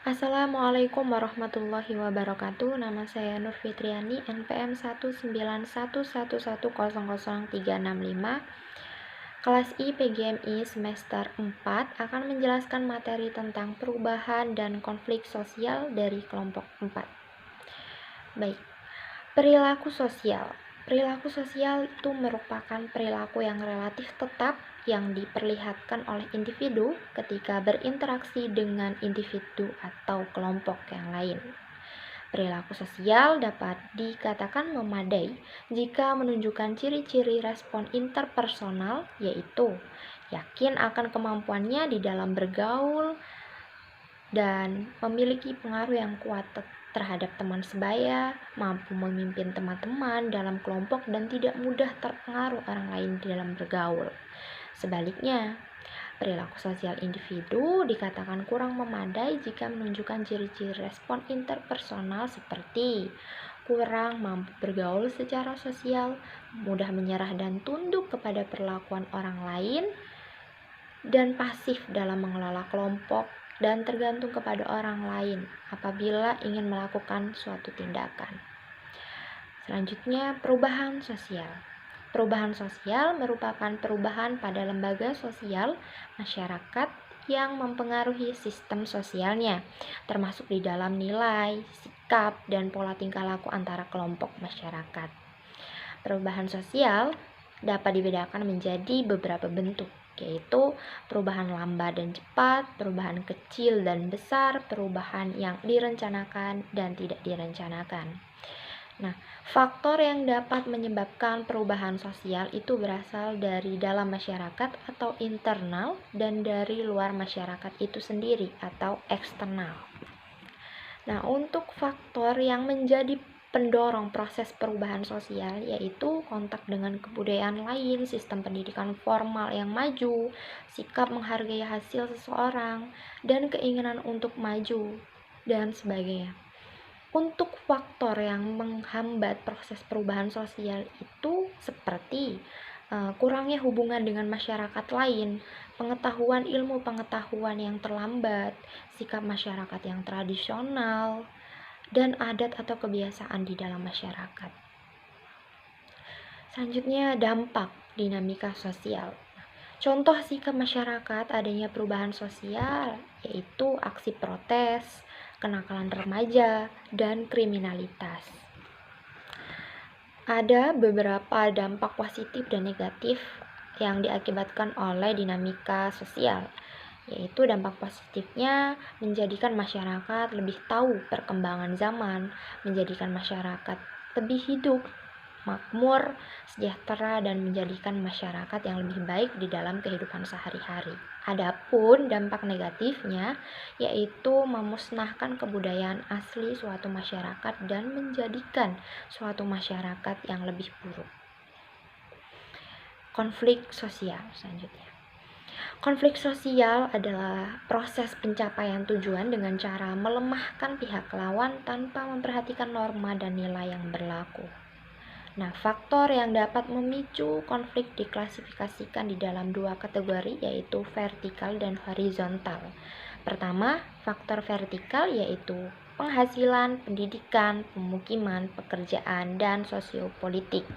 Assalamualaikum warahmatullahi wabarakatuh. Nama saya Nur Fitriani, NPM 19111100365. Kelas I PGMI semester 4 akan menjelaskan materi tentang perubahan dan konflik sosial dari kelompok 4. Baik, perilaku sosial. Perilaku sosial itu merupakan perilaku yang relatif tetap yang diperlihatkan oleh individu ketika berinteraksi dengan individu atau kelompok yang lain. Perilaku sosial dapat dikatakan memadai jika menunjukkan ciri-ciri respon interpersonal, yaitu yakin akan kemampuannya di dalam bergaul dan memiliki pengaruh yang kuat terhadap teman sebaya, mampu memimpin teman-teman dalam kelompok dan tidak mudah terpengaruh orang lain di dalam bergaul. Sebaliknya, perilaku sosial individu dikatakan kurang memadai jika menunjukkan ciri-ciri respon interpersonal seperti kurang mampu bergaul secara sosial, mudah menyerah dan tunduk kepada perlakuan orang lain, dan pasif dalam mengelola kelompok dan tergantung kepada orang lain apabila ingin melakukan suatu tindakan. Selanjutnya, perubahan sosial. Perubahan sosial merupakan perubahan pada lembaga sosial masyarakat yang mempengaruhi sistem sosialnya, termasuk di dalam nilai, sikap, dan pola tingkah laku antara kelompok masyarakat. Perubahan sosial dapat dibedakan menjadi beberapa bentuk, yaitu perubahan lambat dan cepat, perubahan kecil dan besar, perubahan yang direncanakan dan tidak direncanakan. Nah, faktor yang dapat menyebabkan perubahan sosial itu berasal dari dalam masyarakat atau internal dan dari luar masyarakat itu sendiri atau eksternal. Nah, untuk faktor yang menjadi pendorong proses perubahan sosial yaitu kontak dengan kebudayaan lain, sistem pendidikan formal yang maju, sikap menghargai hasil seseorang, dan keinginan untuk maju, dan sebagainya. Untuk faktor yang menghambat proses perubahan sosial itu seperti kurangnya hubungan dengan masyarakat lain, pengetahuan ilmu pengetahuan yang terlambat, sikap masyarakat yang tradisional, dan adat atau kebiasaan di dalam masyarakat. Selanjutnya, dampak dinamika sosial. Contoh sikap masyarakat adanya perubahan sosial yaitu aksi protes, kenakalan remaja, dan kriminalitas. Ada beberapa dampak positif dan negatif yang diakibatkan oleh dinamika sosial, yaitu dampak positifnya menjadikan masyarakat lebih tahu perkembangan zaman, menjadikan masyarakat lebih hidup, makmur, sejahtera, dan menjadikan masyarakat yang lebih baik di dalam kehidupan sehari-hari. Adapun dampak negatifnya yaitu memusnahkan kebudayaan asli suatu masyarakat dan menjadikan suatu masyarakat yang lebih buruk. Konflik sosial selanjutnya. Konflik sosial adalah proses pencapaian tujuan dengan cara melemahkan pihak lawan tanpa memperhatikan norma dan nilai yang berlaku. Nah, faktor yang dapat memicu konflik diklasifikasikan di dalam dua kategori yaitu vertikal dan horizontal. Pertama, faktor vertikal yaitu penghasilan, pendidikan, pemukiman, pekerjaan, dan sosiopolitik.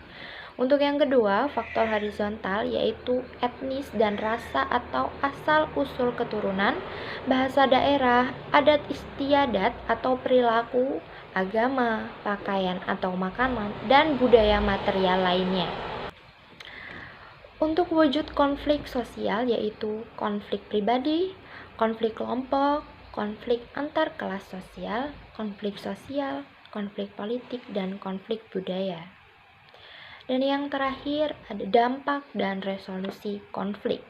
Untuk yang kedua, faktor horizontal yaitu etnis dan rasa atau asal-usul keturunan, bahasa daerah, adat istiadat atau perilaku, agama, pakaian atau makanan, dan budaya material lainnya. Untuk wujud konflik sosial yaitu konflik pribadi, konflik kelompok, konflik antar kelas sosial, konflik politik, dan konflik budaya. Dan yang terakhir ada dampak dan resolusi konflik.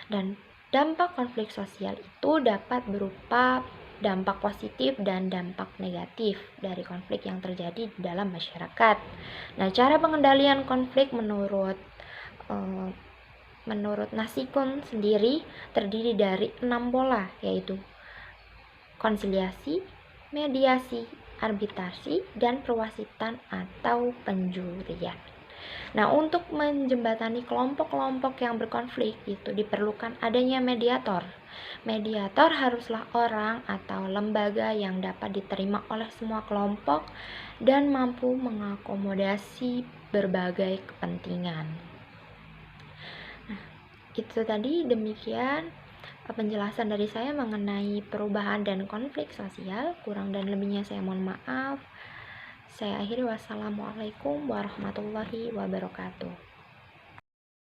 Dan dampak konflik sosial itu dapat berupa dampak positif dan dampak negatif dari konflik yang terjadi di dalam masyarakat. Nah, cara pengendalian konflik menurut Nasikun sendiri terdiri dari 6 pola, yaitu konsiliasi, mediasi, arbitrasi, dan perwasitan atau penjurian. Nah, untuk menjembatani kelompok-kelompok yang berkonflik itu diperlukan adanya mediator. Mediator haruslah orang atau lembaga yang dapat diterima oleh semua kelompok dan mampu mengakomodasi berbagai kepentingan. Nah, itu tadi demikian penjelasan dari saya mengenai perubahan dan konflik sosial. Kurang dan lebihnya saya mohon maaf. Saya akhiri, wassalamualaikum warahmatullahi wabarakatuh.